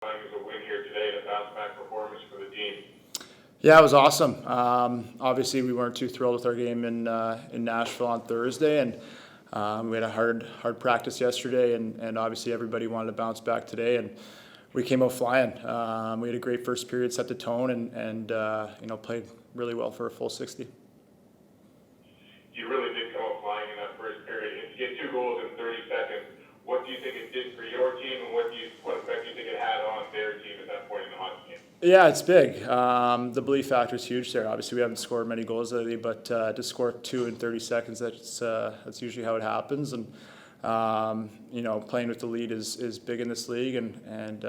Is a win here today and a bounce back performance for the team. Yeah, it was awesome. Obviously, we weren't too thrilled with our game in Nashville on Thursday, and we had a hard practice yesterday, and obviously everybody wanted to bounce back today, and we came out flying. We had a great first period, set the tone, and played really well for a full 60. You really did come out flying in that first period. If you get 2 goals in 30 seconds, what do you think it did for your team, and what effect do you think it had on their team at that point in the hockey game? Yeah, it's big. The belief factor is huge there. Obviously, we haven't scored many goals lately, but to score 2 in 30 seconds, that's usually how it happens. And playing with the lead is big in this league, and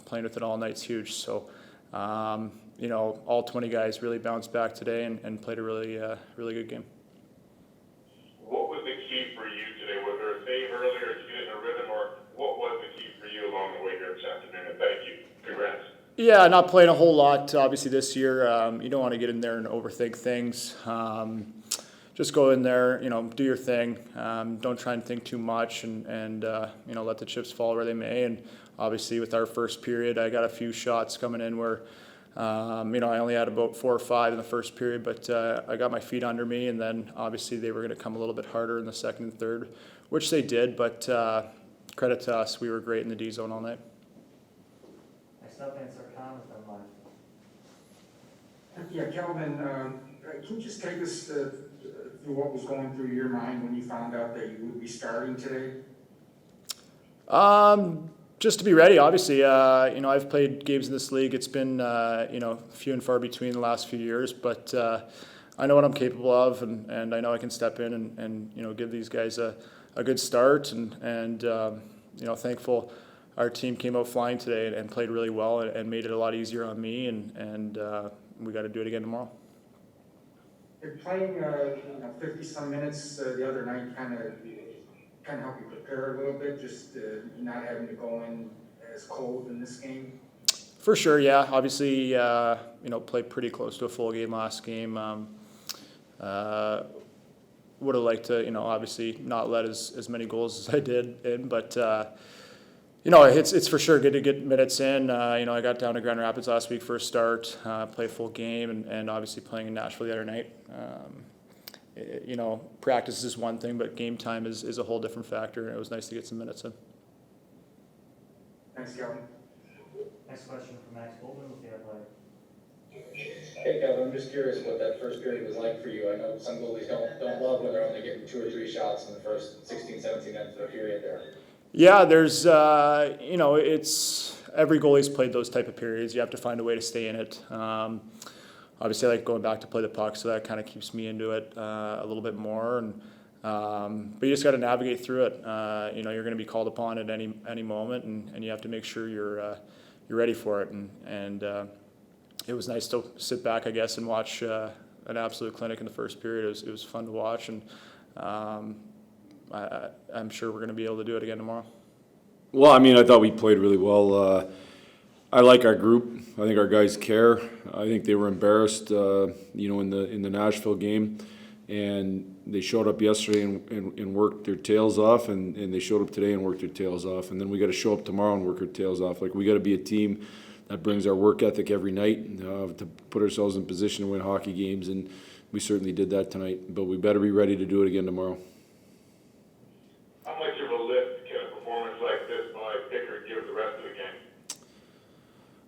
playing with it all night's huge. So, all 20 guys really bounced back today and played a really good game. What was the key for you today? Was there a save earlier to get in a rhythm, or what was the key for you along the way here this afternoon? And thank you. Congrats. Yeah, not playing a whole lot, obviously, this year. You don't want to get in there and overthink things. Just go in there, do your thing. Don't try and think too much and let the chips fall where they may. And obviously, with our first period, I got a few shots coming in where, I only had about 4 or 5 in the first period, but I got my feet under me. And then, obviously, they were going to come a little bit harder in the second and third, which they did. But credit to us, we were great in the D zone all night. Yeah, Kelvin, can you just take us through what was going through your mind when you found out that you would be starting today? Just to be ready, obviously. I've played games in this league. It's been, few and far between the last few years, but I know what I'm capable of, and I know I can step in and give these guys a good start, and thankful our team came out flying today and played really well and made it a lot easier on me, and we got to do it again tomorrow. You're playing 50-some minutes the other night kind of help you prepare a little bit, just not having to go in as cold in this game? For sure, yeah. Obviously, played pretty close to a full game last game. Would have liked to, obviously not let as many goals as I did in, but it's for sure good to get minutes in. I got down to Grand Rapids last week for a start, play a full game, and obviously playing in Nashville the other night. Practice is one thing, but game time is a whole different factor, and it was nice to get some minutes in. Thanks, Kelvin. Next question from Max Goldman with the Athletic. Hey, Kevin, I'm just curious what that first period was like for you. I know some goalies don't love when they're only getting 2 or 3 shots in the first 16, 17 minutes of the period there. Yeah, there's, it's every goalie's played those type of periods. You have to find a way to stay in it. Obviously, I like going back to play the puck, so that kind of keeps me into it a little bit more. And but you just got to navigate through it. You're going to be called upon at any moment, and you have to make sure you're ready for it. And it was nice to sit back, I guess, and watch an absolute clinic in the first period. It was fun to watch, and I'm sure we're going to be able to do it again tomorrow. Well, I thought we played really well. I like our group. I think our guys care. I think they were embarrassed, in the Nashville game, and they showed up yesterday and worked their tails off, and they showed up today and worked their tails off. And then we got to show up tomorrow and work our tails off. Like, we got to be a team that brings our work ethic every night to put ourselves in position to win hockey games, and we certainly did that tonight. But we better be ready to do it again tomorrow. How much of a lift can a performance like this by Pickard give the rest of the game?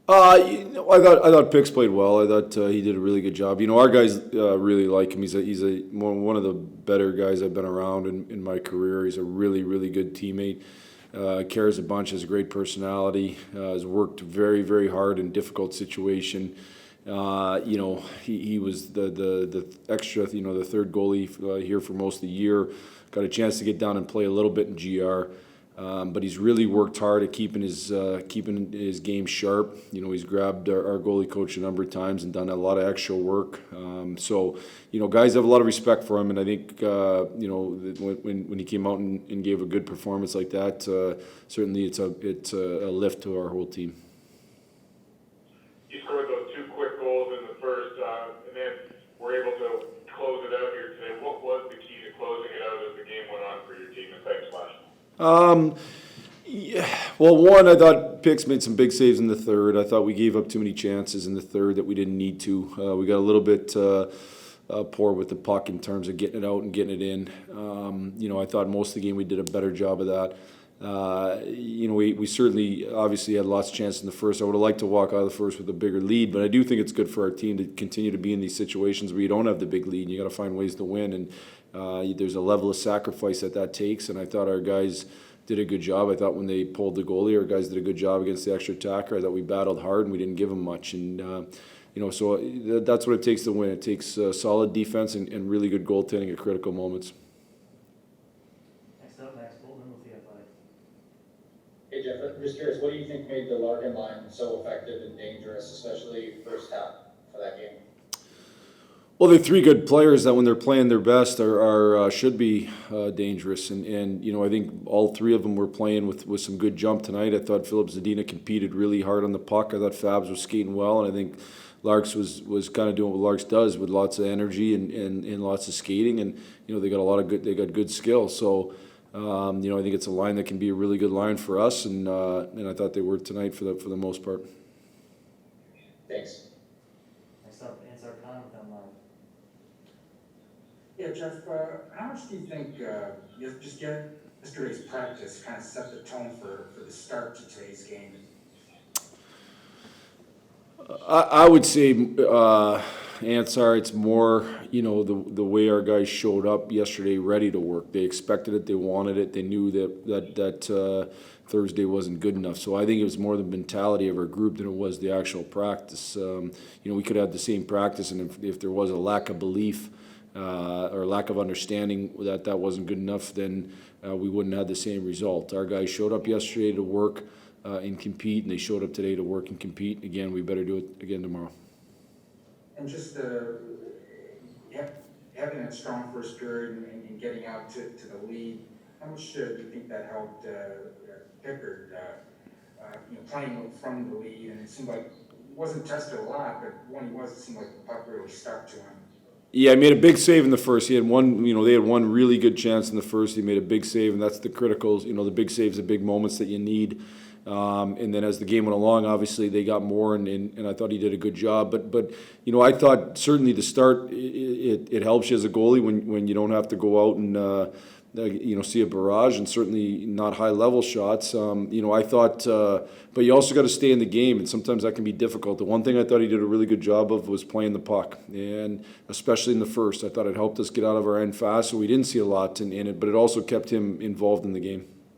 I thought Picks played well. I thought he did a really good job. Our guys really like him. He's one of the better guys I've been around in my career. He's a really, really good teammate. Cares a bunch. Has a great personality. Has worked very, very hard in difficult situation. He was the extra, the third goalie here for most of the year. Got a chance to get down and play a little bit in GR. But he's really worked hard at keeping his game sharp. He's grabbed our goalie coach a number of times and done a lot of extra work. So guys have a lot of respect for him, and I think when he came out and gave a good performance like that, certainly it's a lift to our whole team. You scored those 2 quick goals in the first, and then were able to close it out here today. What was the key to closing it out as the game went on for your team? And thanks, Blashill. Yeah, well, one, I thought Picks made some big saves in the third. I thought we gave up too many chances in the third that we didn't need to. We got a little bit poor with the puck in terms of getting it out and getting it in. I thought most of the game we did a better job of that. We certainly obviously had lots of chances in the first. I would have liked to walk out of the first with a bigger lead, but I do think it's good for our team to continue to be in these situations where you don't have the big lead and you got to find ways to win. And there's a level of sacrifice that takes, and I thought our guys did a good job. I thought when they pulled the goalie, our guys did a good job against the extra attacker. I thought we battled hard and we didn't give them much. And so that's what it takes to win. It takes solid defense and really good goaltending at critical moments. Next up, Max Boltman with the Athletics. Hey Jeff, I'm just curious, what do you think made the Larkin line so effective and dangerous, especially first half for that game? Well, they're three good players that when they're playing their best should be dangerous. And I think all three of them were playing with some good jump tonight. I thought Philip Zadina competed really hard on the puck. I thought Fabs was skating well, and I think Larks was kind of doing what Larks does with lots of energy and lots of skating. And they got good skill. So I think it's a line that can be a really good line for us. And I thought they were tonight for the most part. Thanks. Next up, Ansar Khan with them live. Yeah, Jeff, how much do you think just yesterday's practice kind of set the tone for the start to today's game? I would say, Ansar, it's more, the way our guys showed up yesterday ready to work. They expected it, they wanted it, they knew that Thursday wasn't good enough. So I think it was more the mentality of our group than it was the actual practice. We could have the same practice, and if there was a lack of belief or lack of understanding that wasn't good enough, then we wouldn't have the same result. Our guys showed up yesterday to work and compete, and they showed up today to work and compete. Again, we better do it again tomorrow. And just having that strong first period and getting out to the lead, how much do you think that helped Pickard playing from the lead? And it seemed like he wasn't tested a lot, but when he was, it seemed like the puck really stuck to him. Yeah, he made a big save in the first. He had one, they had one really good chance in the first. He made a big save, and that's the criticals. The big saves, the big moments that you need. And then as the game went along, obviously they got more, and I thought he did a good job. But I thought certainly to start, it helps you as a goalie when you don't have to go out and see a barrage, and certainly not high level shots. I thought, but you also got to stay in the game, and sometimes that can be difficult. The one thing I thought he did a really good job of was playing the puck, and especially in the first, I thought it helped us get out of our end fast, so we didn't see a lot in it, but it also kept him involved in the game.